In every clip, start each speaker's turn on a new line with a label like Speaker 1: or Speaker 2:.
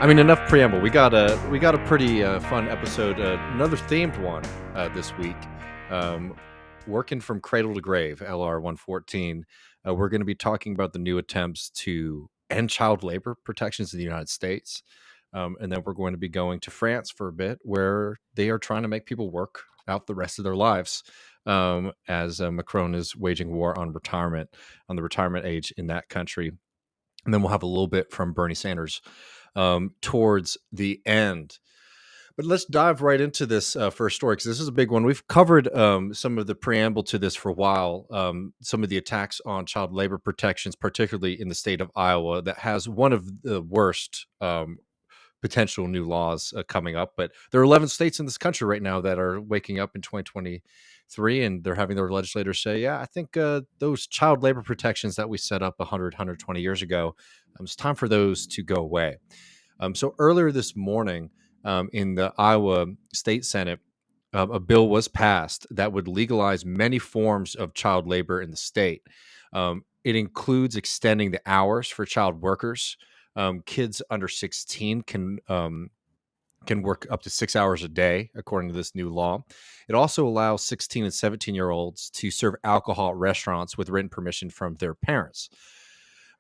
Speaker 1: I mean, enough preamble. We got a pretty fun episode, another themed one this week. Um, Working from cradle to grave, LR 114. We're going to be talking about the new attempts to end child labor protections in the United States, and then we're going to be going to France for a bit, where they are trying to make people work out the rest of their lives, as Macron is waging war on the retirement age in that country. And then we'll have a little bit from Bernie Sanders towards the end. But let's dive right into this first story, because this is a big one. We've covered some of the preamble to this for a while, some of the attacks on child labor protections, particularly in the state of Iowa, that has one of the worst potential new laws coming up. But there are 11 states in this country right now that are waking up in 2023, and they're having their legislators say, yeah, I think those child labor protections that we set up 120 years ago, it's time for those to go away. So earlier this morning, in the Iowa State Senate, a bill was passed that would legalize many forms of child labor in the state. It includes extending the hours for child workers. Kids under 16 can work up to 6 hours a day, according to this new law. It also allows 16 and 17-year-olds to serve alcohol at restaurants with written permission from their parents.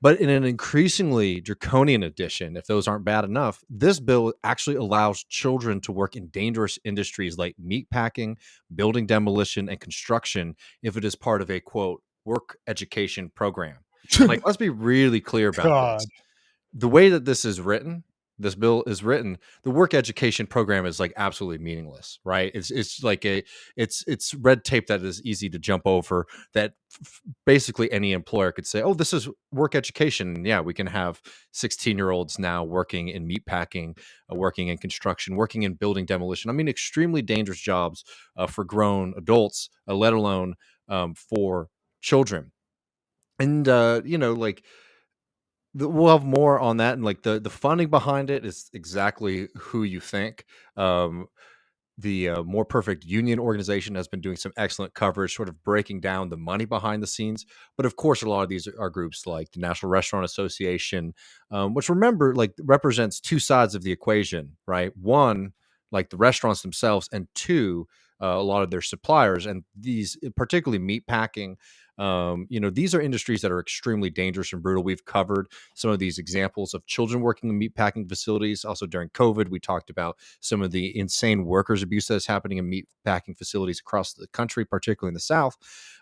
Speaker 1: But in an increasingly draconian addition, if those aren't bad enough, this bill actually allows children to work in dangerous industries like meatpacking, building demolition, and construction if it is part of a, quote, work education program. Like, let's be really clear about
Speaker 2: God.
Speaker 1: this. The way that this bill is written, the work education program is like absolutely meaningless, right? It's like it's red tape that is easy to jump over, that basically any employer could say, oh, this is work education. And yeah, we can have 16-year-olds now working in meatpacking, working in construction, working in building demolition. I mean, extremely dangerous jobs for grown adults, let alone for children. And like, we'll have more on that, and like the funding behind it is exactly who you think. The More Perfect Union organization has been doing some excellent coverage, sort of breaking down the money behind the scenes. But of course, a lot of these are groups like the National Restaurant Association, which, remember, like, represents two sides of the equation, right? One, like the restaurants themselves, and two, a lot of their suppliers. And these, particularly meat packing, these are industries that are extremely dangerous and brutal. We've covered some of these examples of children working in meatpacking facilities. Also, during COVID, we talked about some of the insane workers abuse that's happening in meatpacking facilities across the country, particularly in the South.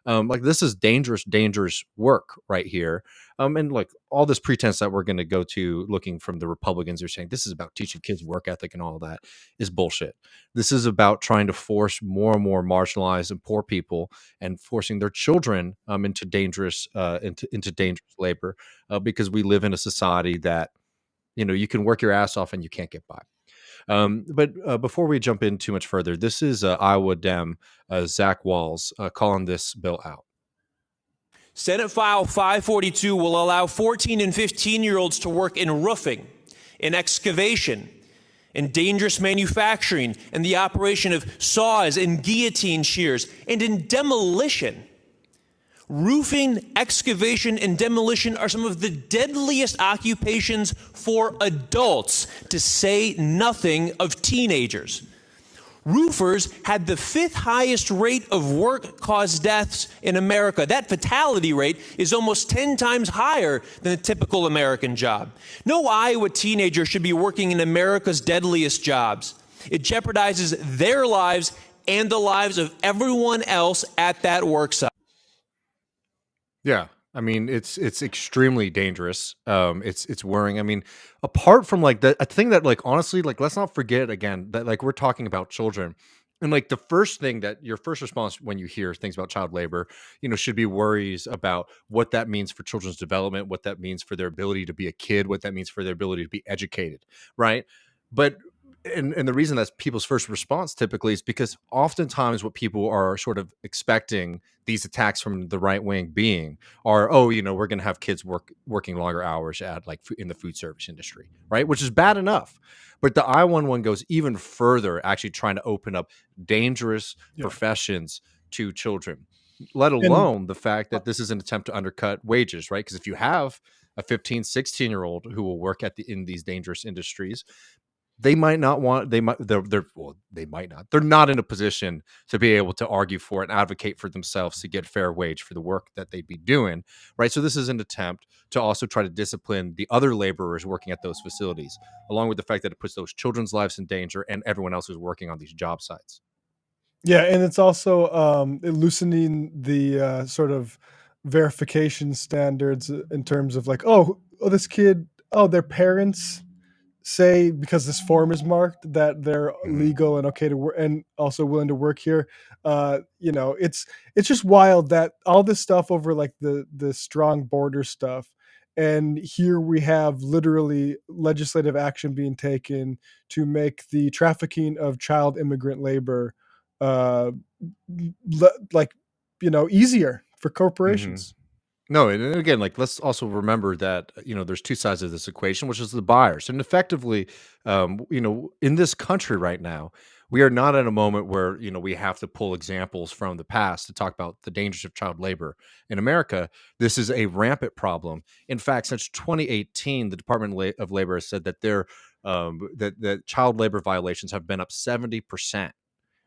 Speaker 1: Like, this is dangerous work right here. And like, all this pretense that we're going to go to looking from the Republicans are saying this is about teaching kids work ethic and all that is bullshit. This is about trying to force more and more marginalized and poor people and forcing their children into dangerous labor, because we live in a society that, you can work your ass off and you can't get by. But before we jump in too much further, this is Iowa Dem Zach Walls calling this bill out.
Speaker 3: Senate File 542 will allow 14 and 15-year-olds to work in roofing, in excavation, in dangerous manufacturing, and the operation of saws and guillotine shears, and in demolition. Roofing, excavation, and demolition are some of the deadliest occupations for adults, to say nothing of teenagers. Roofers had the 5th highest rate of work-caused deaths in America. That fatality rate is almost 10 times higher than a typical American job. No Iowa teenager should be working in America's deadliest jobs. It jeopardizes their lives and the lives of everyone else at that work site.
Speaker 1: Yeah, I mean, it's extremely dangerous. It's worrying. I mean, apart from like the, a thing that, like, honestly, like, let's not forget again that, like, we're talking about children. And like, the first thing that your first response when you hear things about child labor, should be worries about what that means for children's development, what that means for their ability to be a kid, what that means for their ability to be educated, right? But and the reason that's people's first response typically is because oftentimes what people are sort of expecting these attacks from the right wing being are, oh, we're going to have kids working longer hours at, like, in the food service industry, right? Which is bad enough. But the I-11 goes even further, actually trying to open up dangerous professions to children, let alone the fact that this is an attempt to undercut wages, right? Because if you have a 15, 16-year-old who will work in these dangerous industries. They might not want, they might not, they're not in a position to be able to argue for and advocate for themselves to get fair wage for the work that they'd be doing, right? So this is an attempt to also try to discipline the other laborers working at those facilities, along with the fact that it puts those children's lives in danger and everyone else who's working on these job sites.
Speaker 2: Yeah, and it's also loosening the sort of verification standards in terms of like, oh, this kid, oh, their parents say because this form is marked that they're
Speaker 1: Mhm.
Speaker 2: legal and okay to work and also willing to work here. It's just wild that all this stuff over like the strong border stuff, and here we have literally legislative action being taken to make the trafficking of child immigrant labor uh, like easier for
Speaker 1: Mhm.
Speaker 2: corporations.
Speaker 1: No, and again, like, let's also remember that, there's two sides of this equation, which is the buyers. And effectively, in this country right now, we are not at a moment where, we have to pull examples from the past to talk about the dangers of child labor. In America, this is a rampant problem. In fact, since 2018, the Department of Labor has said that that child labor violations have been up 70%.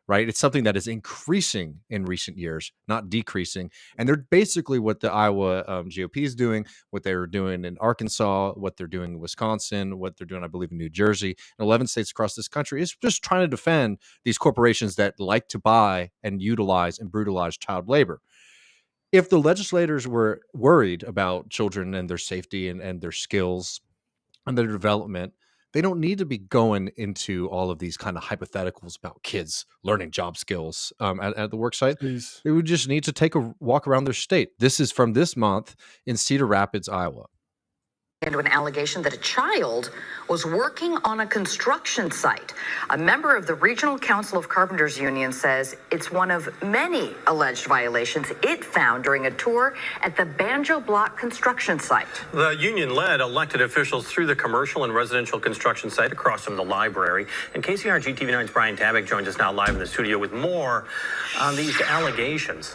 Speaker 1: Right? It's something that is increasing in recent years, not decreasing. And they're basically what the Iowa GOP is doing, what they're doing in Arkansas, what they're doing in Wisconsin, what they're doing, I believe, in New Jersey, and 11 states across this country, is just trying to defend these corporations that like to buy and utilize and brutalize child labor. If the legislators were worried about children and their safety and their skills and their development, they don't need to be going into all of these kind of hypotheticals about kids learning job skills at the work site.
Speaker 2: Jeez.
Speaker 1: They would just need to take a walk around their state. This is from this month in Cedar Rapids, Iowa.
Speaker 4: Into an allegation that a child was working on a construction site. A member of the Regional Council of Carpenters Union says it's one of many alleged violations it found during a tour at the Banjo Block construction site.
Speaker 5: The union led elected officials through the commercial and residential construction site across from the library. And KCRG TV9's Brian Tabak joins us now live in the studio with more on these allegations.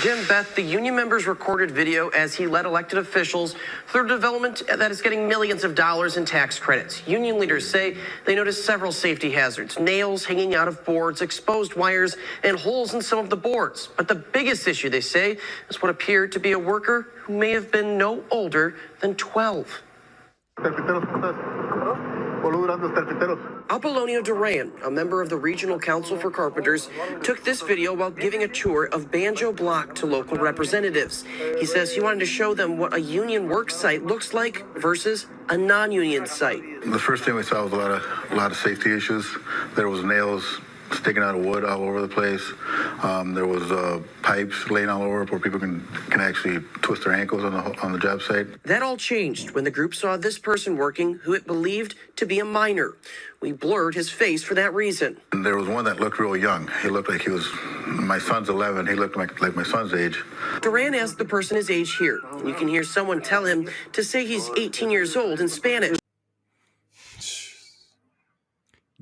Speaker 6: Jim, Beth, the union members recorded video as he led elected officials through development that is getting millions of dollars in tax credits. Union leaders say they noticed several safety hazards, nails hanging out of boards, exposed wires, and holes in some of the boards. But the biggest issue, they say, is what appeared to be a worker who may have been no older than 12. Apollonio Duran, a member of the Regional Council for Carpenters, took this video while giving a tour of Banjo Block to local representatives. He says he wanted to show them what a union work site looks like versus a non-union site.
Speaker 7: The first thing we saw was a lot of safety issues. There was nails sticking out of wood all over the place. There was pipes laying all over where people can actually twist their ankles on the job site.
Speaker 6: That all changed when the group saw this person working who it believed to be a minor. We blurred his face for that reason.
Speaker 7: And there was one that looked real young. He looked like he was, my son's 11, he looked like my son's age.
Speaker 6: Duran asked the person his age here. You can hear someone tell him to say he's 18 years old in Spanish.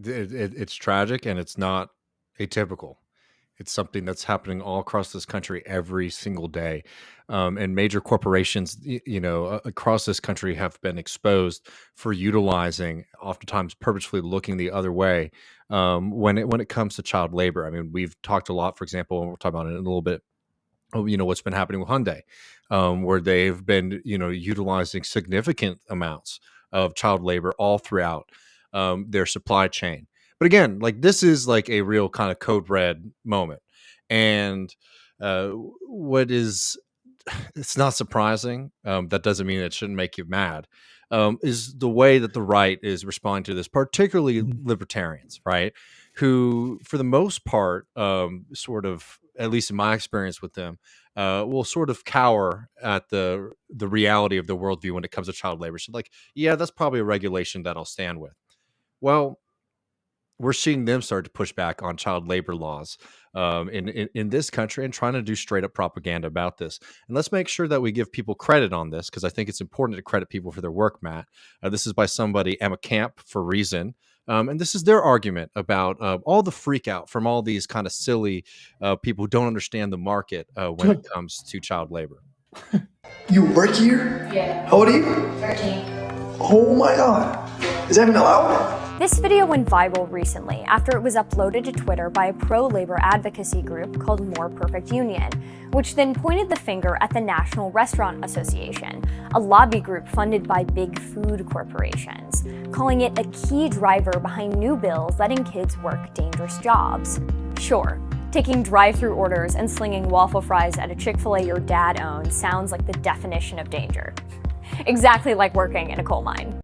Speaker 1: It's tragic and it's not atypical. It's something that's happening all across this country every single day. And major corporations, across this country have been exposed for utilizing, oftentimes purposefully looking the other way when it comes to child labor. I mean, we've talked a lot, for example, and we'll talk about it in a little bit, what's been happening with Hyundai, where they've been, utilizing significant amounts of child labor all throughout their supply chain. But again, like, this is like a real kind of code red moment. And what is, it's not surprising. That doesn't mean it shouldn't make you mad. Is the way that the right is responding to this, particularly libertarians, right? Who, for the most part, sort of, at least in my experience with them, will sort of cower at the reality of the worldview when it comes to child labor. So, like, yeah, that's probably a regulation that I'll stand with. Well, we're seeing them start to push back on child labor laws in this country and trying to do straight up propaganda about this. And let's make sure that we give people credit on this, because I think it's important to credit people for their work, Matt. This is by somebody, Emma Camp, for Reason. And this is their argument about all the freak out from all these kind of silly people who don't understand the market when it comes to child labor.
Speaker 8: You work here?
Speaker 9: Yeah.
Speaker 8: How old are you?
Speaker 9: 13.
Speaker 8: Oh my god. Is that even allowed?
Speaker 9: This video went viral recently after it was uploaded to Twitter by a pro-labor advocacy group called More Perfect Union, which then pointed the finger at the National Restaurant Association, a lobby group funded by big food corporations, calling it a key driver behind new bills letting kids work dangerous jobs. Sure, taking drive-through orders and slinging waffle fries at a Chick-fil-A your dad owns sounds like the definition of danger. Exactly like working in a coal mine.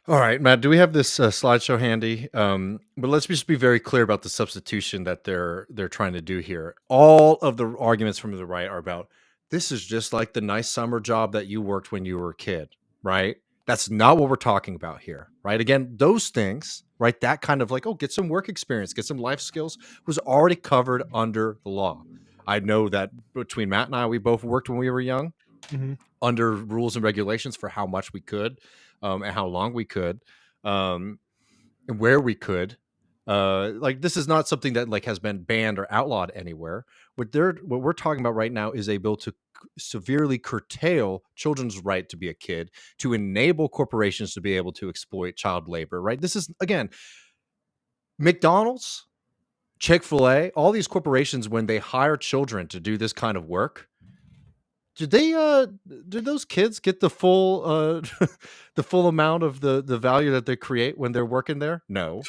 Speaker 1: All right, Matt, do we have this slideshow handy? But let's just be very clear about the substitution that they're trying to do here. All of the arguments from the right are about this is just like the nice summer job that you worked when you were a kid, right? That's not what we're talking about here, right? Again, those things, right? That kind of like, oh, get some work experience, get some life skills was already covered under the law. I know that between Matt and I, we both worked when we were young under rules and regulations for how much we could and how long we could and where we could. Like this is not something that like has been banned or outlawed anywhere. What we're talking about right now is a bill to severely curtail children's right to be a kid, to enable corporations to be able to exploit child labor, right? This is again McDonald's, Chick-fil-A, all these corporations when they hire children to do this kind of work, did those kids get the full the full amount of the value that they create when they're working there? No.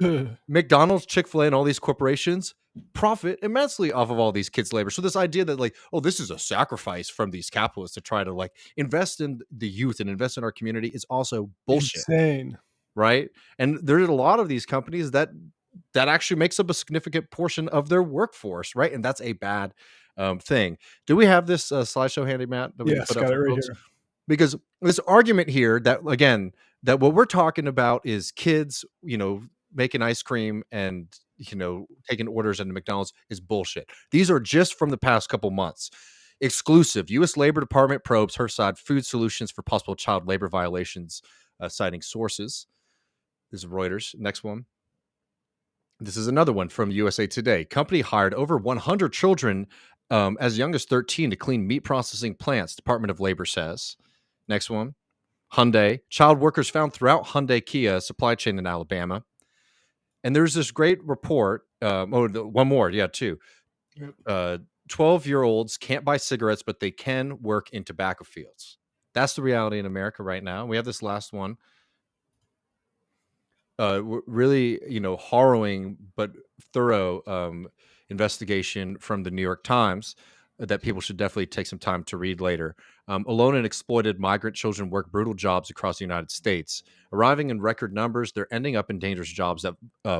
Speaker 1: McDonald's, Chick-fil-A, and all these corporations profit immensely off of all these kids' labor. So this idea that like, oh, this is a sacrifice from these capitalists to try to like invest in the youth and invest in our community is also bullshit.
Speaker 2: Insane.
Speaker 1: Right? And there's a lot of these companies that actually makes up a significant portion of their workforce, right? And that's a bad thing. Do we have this slideshow handy, Matt? That we can
Speaker 2: Yes,
Speaker 1: put up
Speaker 2: got it
Speaker 1: for
Speaker 2: right
Speaker 1: folks?
Speaker 2: here.
Speaker 1: Because this argument here that again, that what we're talking about is kids, making ice cream and taking orders at McDonald's is bullshit. These are just from the past couple months. Exclusive U.S. Labor Department probes Hearthside Food Solutions for possible child labor violations, citing sources. This is Reuters. Next one. This is another one from USA Today. Company hired over 100 children as young as 13 to clean meat processing plants, Department of Labor says. Next one. Hyundai. Child workers found throughout Hyundai Kia supply chain in Alabama. And there's this great report. One more. Yeah, two. 12-year-olds can't buy cigarettes, but they can work in tobacco fields. That's the reality in America right now. We have this last one. Really, harrowing but thorough investigation from the New York Times that people should definitely take some time to read later. Alone and exploited migrant children work brutal jobs across the United States. Arriving in record numbers, they're ending up in dangerous jobs that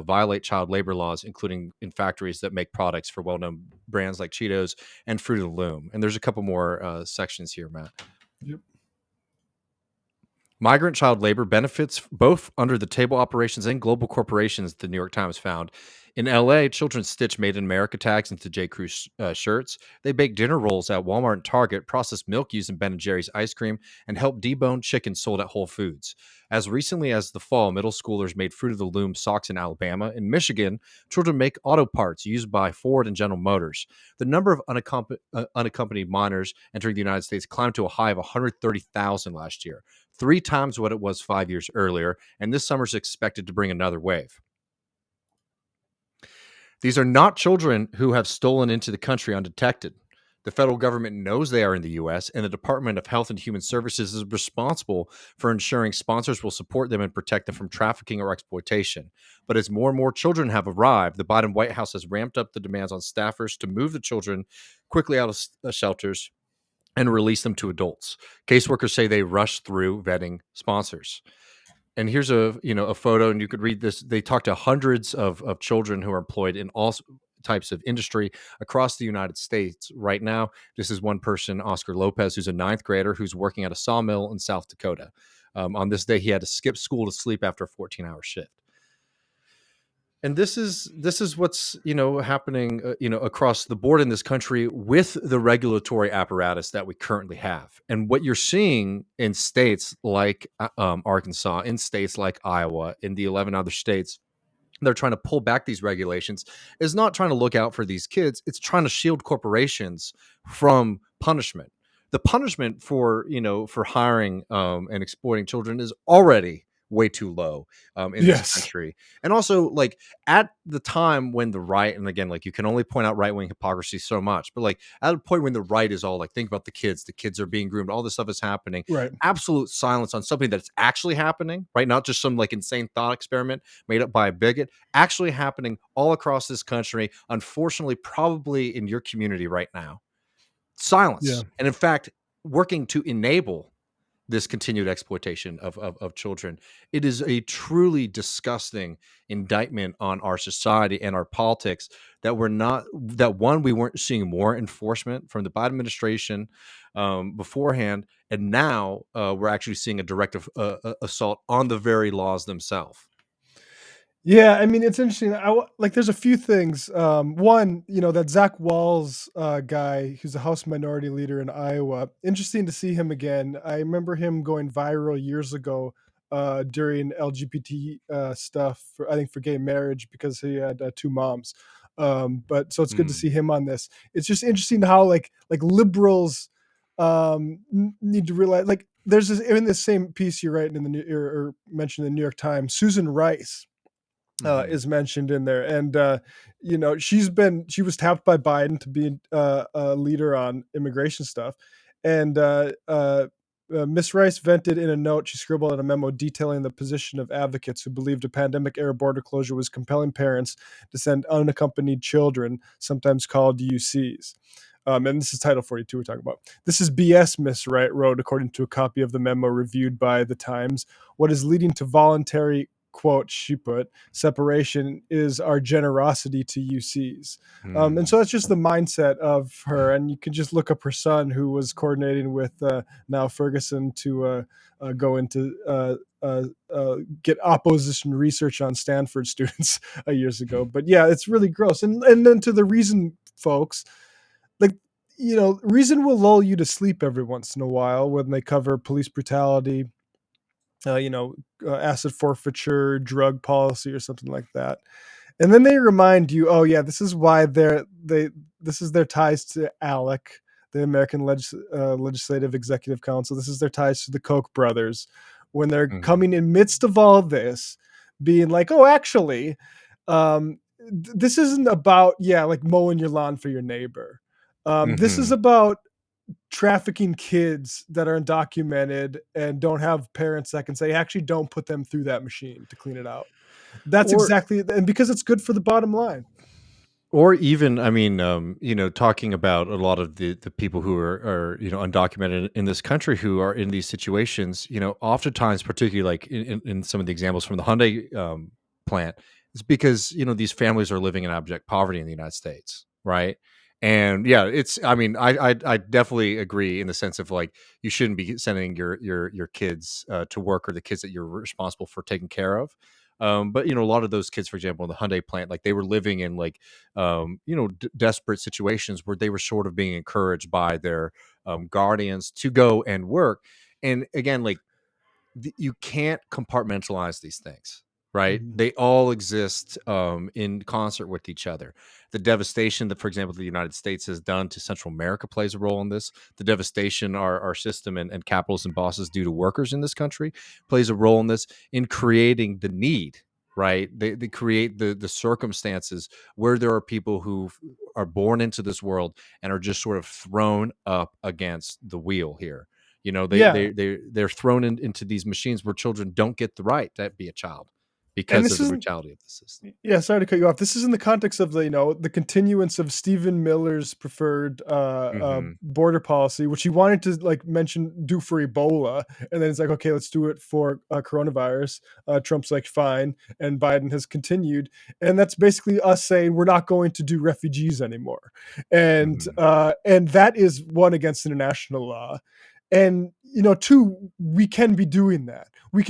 Speaker 1: violate child labor laws, including in factories that make products for well-known brands like Cheetos and Fruit of the Loom. And there's a couple more sections here, Matt.
Speaker 2: Yep.
Speaker 1: Migrant child labor benefits both under the table operations and global corporations, the New York Times found. In LA, children stitch Made in America tags into J. Crew shirts. They bake dinner rolls at Walmart and Target, process milk using Ben & Jerry's ice cream, and help debone chicken sold at Whole Foods. As recently as the fall, middle schoolers made Fruit of the Loom socks in Alabama. In Michigan, children make auto parts used by Ford and General Motors. The number of unaccompanied minors entering the United States climbed to a high of 130,000 last year, 3 times what it was 5 years earlier, and this summer is expected to bring another wave. These are not children who have stolen into the country undetected. The federal government knows they are in the U.S., and the Department of Health and Human Services is responsible for ensuring sponsors will support them and protect them from trafficking or exploitation. But as more and more children have arrived, the Biden White House has ramped up the demands on staffers to move the children quickly out of shelters and release them to adults. Caseworkers say they rush through vetting sponsors. And here's a photo, and you could read this. They talked to hundreds of children who are employed in all types of industry across the United States right now. This is one person, Oscar Lopez, who's a 9th grader who's working at a sawmill in South Dakota. On this day, he had to skip school to sleep after a 14-hour shift. And this is what's happening across the board in this country with the regulatory apparatus that we currently have. And what you're seeing in states like Arkansas, in states like Iowa, in the 11 other states they're trying to pull back these regulations is not trying to look out for these kids. It's trying to shield corporations from punishment. The punishment for, for hiring and exploiting children is already way too low in this
Speaker 2: Yes.
Speaker 1: country. And also, like, at the time when the right, and again, like, you can only point out right wing hypocrisy so much, but like at a point when the right is all like, think about the kids are being groomed, all this stuff is happening.
Speaker 2: Right.
Speaker 1: Absolute silence on something that's actually happening, right? Not just some like insane thought experiment made up by a bigot, actually happening all across this country. Unfortunately, probably in your community right now.
Speaker 2: Yeah.
Speaker 1: Silence. And in fact, working to enable this continued exploitation of children. It is a truly disgusting indictment on our society and our politics that we weren't seeing more enforcement from the Biden administration beforehand, and now we're actually seeing a direct assault on the very laws themselves.
Speaker 2: Yeah, I mean, it's interesting. Like, there's a few things. One, that Zach Walls guy, who's a House Minority Leader in Iowa. Interesting to see him again. I remember him going viral years ago during LGBT stuff, I think for gay marriage, because he had two moms. But so it's good to see him on this. It's just interesting how like liberals need to realize, like, there's this, in this same piece you're writing in the or mentioned in the New York Times, Susan Rice is mentioned in there, and she was tapped by Biden to be a leader on immigration stuff, and Miss Rice vented in a note she scribbled in a memo detailing the position of advocates who believed a pandemic-era border closure was compelling parents to send unaccompanied children, sometimes called UCs. And this is Title 42 we're talking about. This is BS, Miss Wright wrote, according to a copy of the memo reviewed by The Times. What is leading to voluntary, quote, she put, separation is our generosity to UCs. And so that's just the mindset of her. And you can just look up her son, who was coordinating with Niall Ferguson to go into get opposition research on Stanford students years ago. But yeah, it's really gross. And then to the Reason folks, like, Reason will lull you to sleep every once in a while when they cover police brutality, asset forfeiture, drug policy, or something like that. And then they remind you, oh yeah, this is why this is their ties to ALEC, the American Legislative Executive Council. This is their ties to the Koch brothers, when they're coming in midst of all this, being like, oh, actually, this isn't about, like mowing your lawn for your neighbor. This is about trafficking kids that are undocumented and don't have parents that can say, actually, don't put them through that machine to clean it out. That's
Speaker 1: Or
Speaker 2: exactly, and because it's good for the bottom line.
Speaker 1: Or even, I mean, talking about a lot of the people who are undocumented in this country who are in these situations, oftentimes, particularly like in some of the examples from the Hyundai plant, it's because these families are living in abject poverty in the United States, right? And yeah, I mean, I definitely agree in the sense of like you shouldn't be sending your kids to work, or the kids that you're responsible for taking care of. But a lot of those kids, for example, in the Hyundai plant, like they were living in like desperate situations where they were sort of being encouraged by their guardians to go and work. And again, like you can't compartmentalize these things, right? They all exist in concert with each other. The devastation that, for example, the United States has done to Central America plays a role in this. The devastation our system and capitalism bosses do to workers in this country plays a role in this, in creating the need, right? They create the circumstances where there are people who are born into this world and are just sort of thrown up against the wheel here.
Speaker 2: Yeah.
Speaker 1: They're thrown into these machines where children don't get the right to be a child
Speaker 2: And
Speaker 1: because
Speaker 2: this
Speaker 1: of the
Speaker 2: isn't,
Speaker 1: brutality of the system.
Speaker 2: yeah, sorry to cut you off. This is in the context of the continuance of Stephen Miller's preferred border policy, which he wanted to do for Ebola, and then it's like, okay, let's do it for coronavirus. Trump's like, fine, and Biden has continued, and that's basically us saying we're not going to do refugees anymore, and that is one, against international law. And two, we can be doing that. We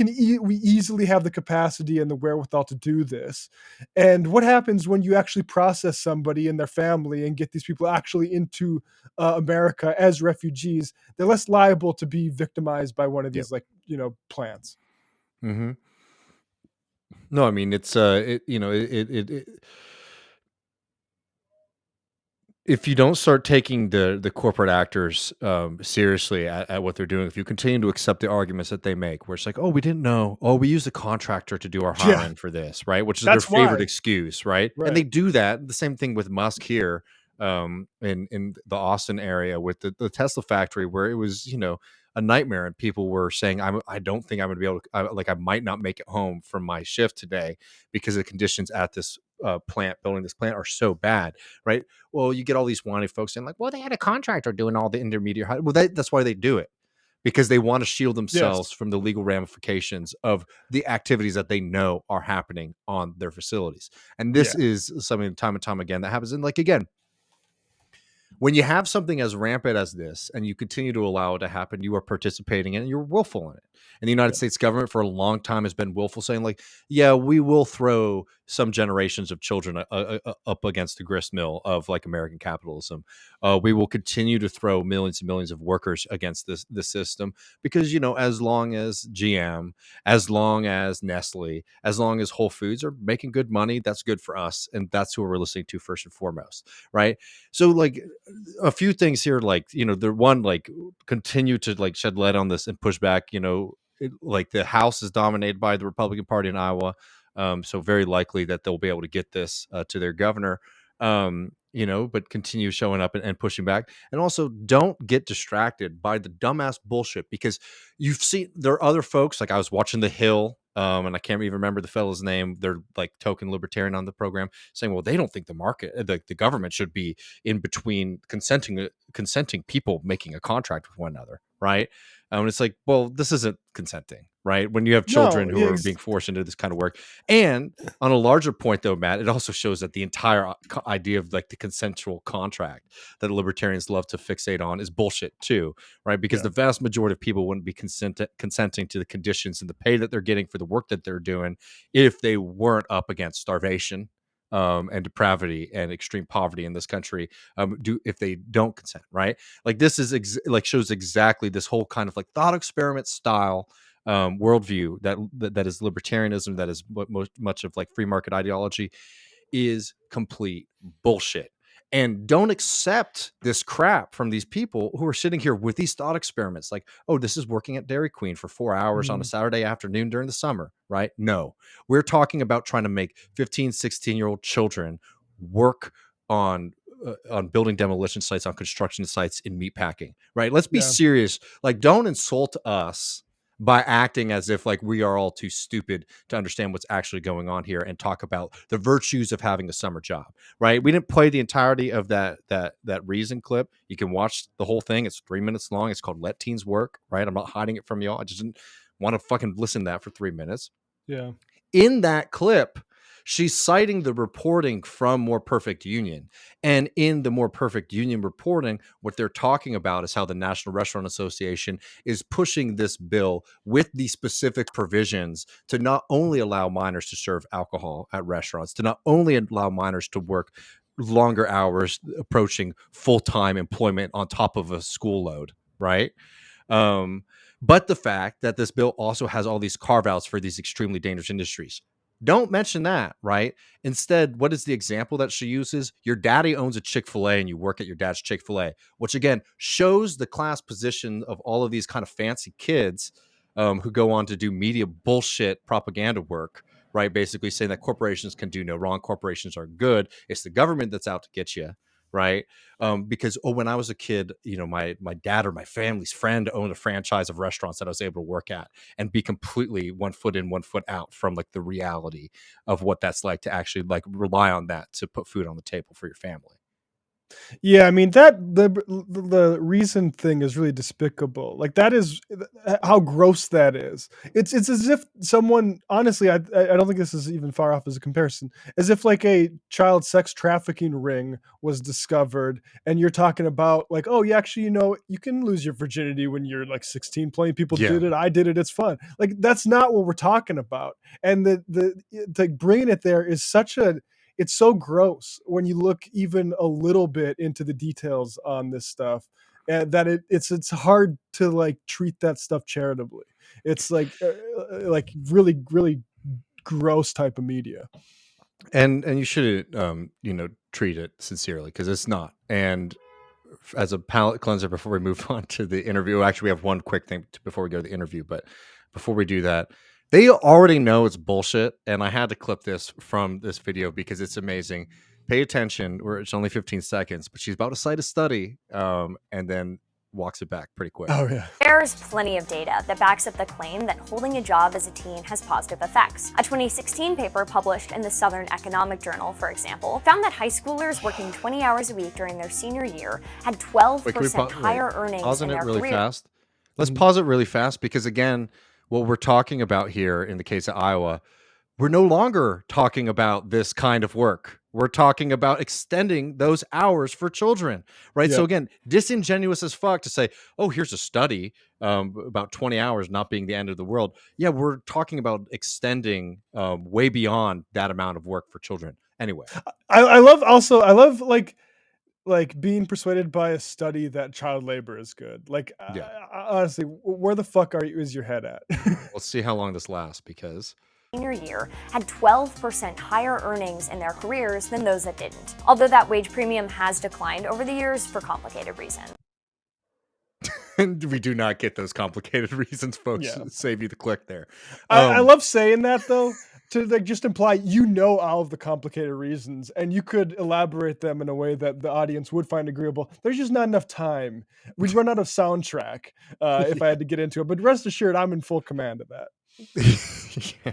Speaker 2: easily have the capacity and the wherewithal to do this. And what happens when you actually process somebody and their family and get these people actually into America as refugees? They're less liable to be victimized by one of
Speaker 1: Yep.
Speaker 2: these plants.
Speaker 1: Mm-hmm. No, I mean it's if you don't start taking the corporate actors seriously at what they're doing, if you continue to accept the arguments that they make, where it's like, oh, we didn't know, oh, we used a contractor to do our
Speaker 2: Yeah,
Speaker 1: hiring for this, right? Which is their
Speaker 2: that's
Speaker 1: favorite
Speaker 2: why.
Speaker 1: excuse, right? And they
Speaker 2: Right.
Speaker 1: do that. The same thing with Musk here in the Austin area with the Tesla factory, where it was a nightmare, and people were saying, I don't think I'm going to be able to, I might not make it home from my shift today because the conditions at this building this plant are so bad, right? Well, you get all these whiny folks saying like, well, they had a contractor doing all the intermediate. Well, that's why they do it, because they want to shield themselves
Speaker 2: Yes.
Speaker 1: from the legal ramifications of the activities that they know are happening on their facilities. And this
Speaker 2: Yeah.
Speaker 1: is something time and time again that happens. And like, again, when you have something as rampant as this and you continue to allow it to happen, you are participating in it, you're willful in it. And the United
Speaker 2: Yeah.
Speaker 1: States government for a long time has been willful, saying like, yeah, we will throw some generations of children up against the grist mill of like American capitalism. We will continue to throw millions and millions of workers against this system, because as long as GM, as long as Nestle, as long as Whole Foods are making good money, that's good for us, and that's who we're listening to first and foremost, right? So like a few things here, like the one, like, continue to like shed light on this and push back. Like the House is dominated by the Republican Party in Iowa, so very likely that they'll be able to get this to their governor. But continue showing up and pushing back, and also don't get distracted by the dumbass bullshit, because you've seen there are other folks. Like I was watching The Hill, and I can't even remember the fellow's name. They're like token libertarian on the program, saying, well, they don't think the government should be in between consenting people making a contract with one another, right? And it's like, well, this isn't consenting, right? When you have children
Speaker 2: No.
Speaker 1: who are being forced into this kind of work. And on a larger point, though, Matt, it also shows that the entire idea of like the consensual contract that libertarians love to fixate on is bullshit too, right? Because
Speaker 2: Yeah.
Speaker 1: the vast majority of people wouldn't be consenting to the conditions and the pay that they're getting for the work that they're doing if they weren't up against starvation, and depravity and extreme poverty in this country, if they don't consent, right? Like this is like shows exactly this whole kind of like thought experiment style worldview that is libertarianism, that is what much of like free market ideology is complete bullshit. And don't accept this crap from these people who are sitting here with these thought experiments like, oh, this is working at Dairy Queen for 4 hours on a
Speaker 2: Mhm.
Speaker 1: Saturday afternoon during the summer, right? No, we're talking about trying to make 15, 16-year-old children work on building demolition sites, on construction sites, in meatpacking, right? Let's be
Speaker 2: Yeah.
Speaker 1: serious. Like, don't insult us by acting as if like we are all too stupid to understand what's actually going on here and talk about the virtues of having a summer job, right? We didn't play the entirety of that Reason clip. You can watch the whole thing. It's 3 minutes long. It's called Let Teens Work, right? I'm not hiding it from y'all. I just didn't want to fucking listen to that for 3 minutes.
Speaker 2: Yeah.
Speaker 1: In that clip, she's citing the reporting from More Perfect Union. And in the More Perfect Union reporting, what they're talking about is how the National Restaurant Association is pushing this bill with the specific provisions to not only allow minors to serve alcohol at restaurants, to not only allow minors to work longer hours approaching full-time employment on top of a school load, right? Um, but the fact that this bill also has all these carve outs for these extremely dangerous industries. Don't mention that, right? Instead, what is the example that she uses? Your daddy owns a Chick-fil-A and you work at your dad's Chick-fil-A, which again shows the class position of all of these kind of fancy kids who go on to do media bullshit propaganda work, right? Basically saying that corporations can do no wrong, corporations are good. It's the government that's out to get you, right? Because when I was a kid, my dad or my family's friend owned a franchise of restaurants that I was able to work at and be completely 1 foot in, 1 foot out from like the reality of what that's like to actually like rely on that to put food on the table for your family.
Speaker 2: Yeah, I mean that the reason thing is really despicable. Like that is how gross that is. It's as if someone, honestly, I don't think this is even far off as a comparison. As if like a child sex trafficking ring was discovered, and you're talking about like, oh, yeah, actually, you can lose your virginity when you're like 16. Plenty of people
Speaker 1: Yeah.
Speaker 2: did it. I did it. It's fun. Like that's not what we're talking about. And like bringing it there is it's so gross when you look even a little bit into the details on this stuff, and that it's hard to like treat that stuff charitably. It's like really really gross type of media.
Speaker 1: And you shouldn't treat it sincerely, because it's not. And as a palate cleanser, before we move on to the interview, actually we have one quick thing before we go to the interview, but before we do that, they already know it's bullshit, and I had to clip this from this video because it's amazing. Pay attention, where it's only 15 seconds, but she's about to cite a study, and then walks it back pretty quick.
Speaker 2: Oh yeah.
Speaker 9: There's plenty of data that backs up the claim that holding a job as a teen has positive effects. A 2016 paper published in the Southern Economic Journal, for example, found that high schoolers working 20 hours a week during their senior year had 12% higher earnings in their
Speaker 1: really
Speaker 9: career.
Speaker 1: fast. Let's pause it really fast, because again, what we're talking about here in the case of Iowa, we're no longer talking about this kind of work. We're talking about extending those hours for children, right? So
Speaker 2: Yeah.
Speaker 1: again, disingenuous as fuck to say, oh, here's a study about 20 hours not being the end of the world. Yeah, we're talking about extending way beyond that amount of work for children. Anyway,
Speaker 2: I love like being persuaded by a study that child labor is good. Like,
Speaker 1: yeah,
Speaker 2: honestly, where the fuck is your head at?
Speaker 1: let's see how long this lasts, because
Speaker 9: Senior year had 12% higher earnings in their careers than those that didn't, although that wage premium has declined over the years for complicated reasons.
Speaker 1: and we do not get those complicated reasons, folks.
Speaker 2: Yeah.
Speaker 1: Save you the click there.
Speaker 2: I love saying that, though, to like just imply all of the complicated reasons, and you could elaborate them in a way that the audience would find agreeable. There's just not enough time. We'd run out of soundtrack if I had to get into it. But rest assured, I'm in full command of that.
Speaker 1: Yeah.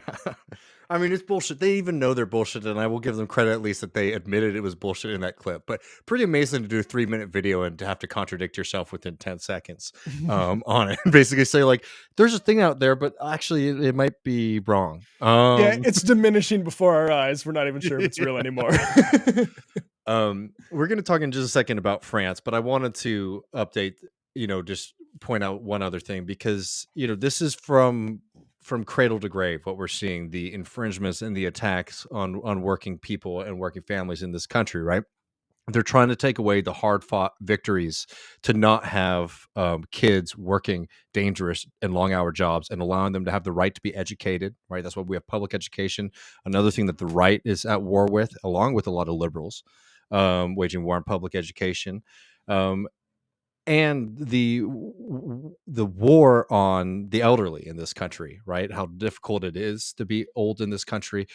Speaker 1: I mean, it's bullshit. They even know they're bullshit, and I will give them credit at least that they admitted it was bullshit in that clip. But pretty amazing to do a 3-minute video and to have to contradict yourself within 10 seconds on it. Basically say, like, there's a thing out there, but actually it might be wrong.
Speaker 2: Yeah, it's diminishing before our eyes. We're not even sure if it's real anymore.
Speaker 1: We're going to talk in just a second about France, but I wanted to update, just point out one other thing, because, this is from cradle to grave, what we're seeing, the infringements and the attacks on working people and working families in this country, right? They're trying to take away the hard-fought victories to not have kids working dangerous and long-hour jobs, and allowing them to have the right to be educated, right? That's why we have public education. Another thing that the right is at war with, along with a lot of liberals, waging war on public education. And the war on the elderly in this country, right? How difficult it is to be old in this country,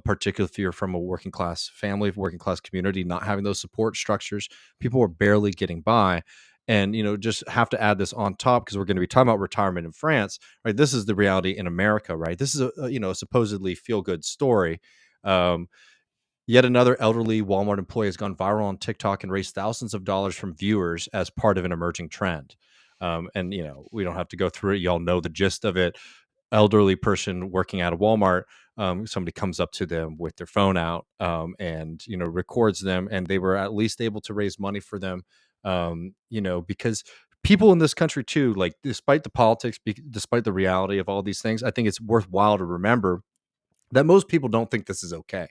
Speaker 1: particularly if you're from a working class family, working class community, not having those support structures. People are barely getting by. And, just have to add this on top, because we're going to be talking about retirement in France, right? This is the reality in America, right? This is a supposedly feel good story. Yet another elderly Walmart employee has gone viral on TikTok and raised thousands of dollars from viewers as part of an emerging trend. And, we don't have to go through it. Y'all know the gist of it. Elderly person working at a Walmart, somebody comes up to them with their phone out, and, records them. And they were at least able to raise money for them, because people in this country too, like, despite the politics, despite the reality of all these things, I think it's worthwhile to remember that most people don't think this is okay.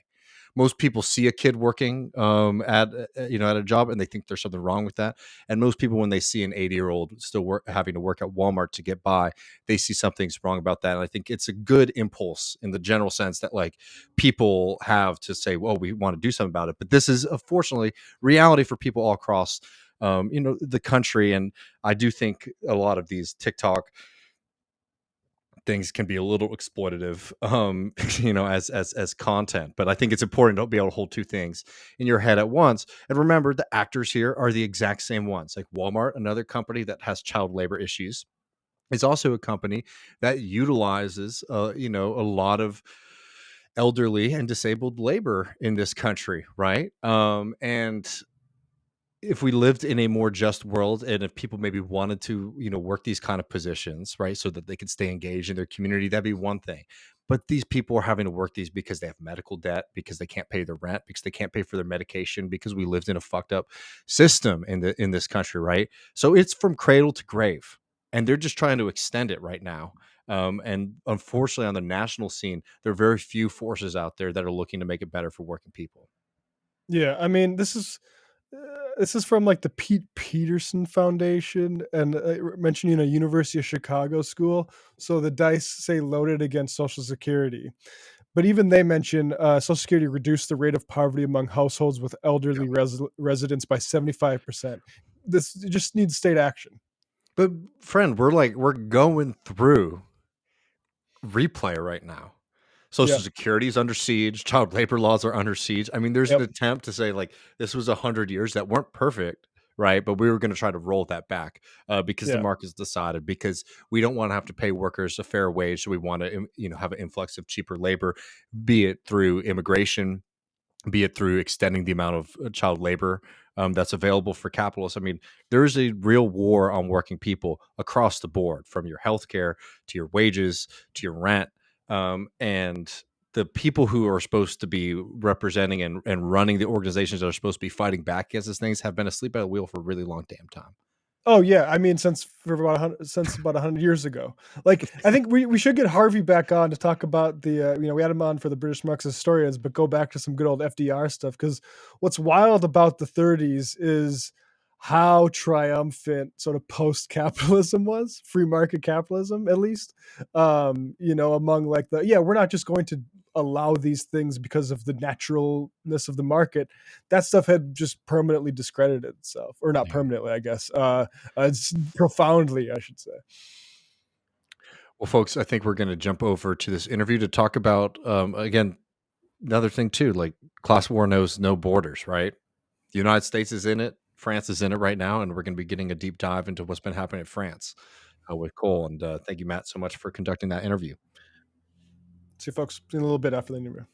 Speaker 1: Most people see a kid working at a job, and they think there's something wrong with that. And most people, when they see an 80-year-old still having to work at Walmart to get by, they see something's wrong about that. And I think it's a good impulse in the general sense that, like, people have to say, well, we want to do something about it. But this is unfortunately reality for people all across the country. And I do think a lot of these TikTok things can be a little exploitative, as content. But I think it's important to be able to hold two things in your head at once. And remember, the actors here are the exact same ones. Like Walmart, another company that has child labor issues, is also a company that utilizes, a lot of elderly and disabled labor in this country, right? And if we lived in a more just world, and if people maybe wanted to, work these kind of positions, right, so that they could stay engaged in their community, that'd be one thing. But these people are having to work these because they have medical debt, because they can't pay their rent, because they can't pay for their medication, because we lived in a fucked up system in this country, right? So it's from cradle to grave, and they're just trying to extend it right now. And unfortunately, on the national scene, there are very few forces out there that are looking to make it better for working people.
Speaker 2: Yeah, I mean, this is from like the Pete Peterson Foundation, and mentioning a University of Chicago school. So the dice say loaded against Social Security. But even they mention Social Security reduced the rate of poverty among households with elderly residents by 75%. This just needs state action.
Speaker 1: But friend, we're going through replay right now. Social
Speaker 2: Yeah.
Speaker 1: Security is under siege. Child labor laws are under siege. I mean, there's an
Speaker 2: Yep.
Speaker 1: attempt to say like this was 100 years that weren't perfect, right? But we were going to try to roll that back because the
Speaker 2: Yeah.
Speaker 1: market's decided because we don't want to have to pay workers a fair wage. So we want to, have an influx of cheaper labor, be it through immigration, be it through extending the amount of child labor that's available for capitalists. I mean, there is a real war on working people across the board, from your healthcare to your wages to your rent. And the people who are supposed to be representing and running the organizations that are supposed to be fighting back against these things have been asleep at the wheel for a really long damn time.
Speaker 2: Oh yeah, I mean since about 100 years ago. Like I think we should get Harvey back on to talk about the we had him on for the British Marxist historians, but go back to some good old FDR stuff, because what's wild about the 30s is how triumphant sort of post capitalism was, free market capitalism at least. Among like we're not just going to allow these things because of the naturalness of the market. That stuff had just permanently discredited itself, or not
Speaker 1: Yeah.
Speaker 2: permanently, I guess. Profoundly, I should say.
Speaker 1: Well, folks, I think we're going to jump over to this interview to talk about, again, another thing too, like class war knows no borders, right? The United States is in it. France is in it right now. And we're going to be getting a deep dive into what's been happening in France with Cole. And thank you, Matt, so much for conducting that interview.
Speaker 2: See you folks in a little bit after the interview.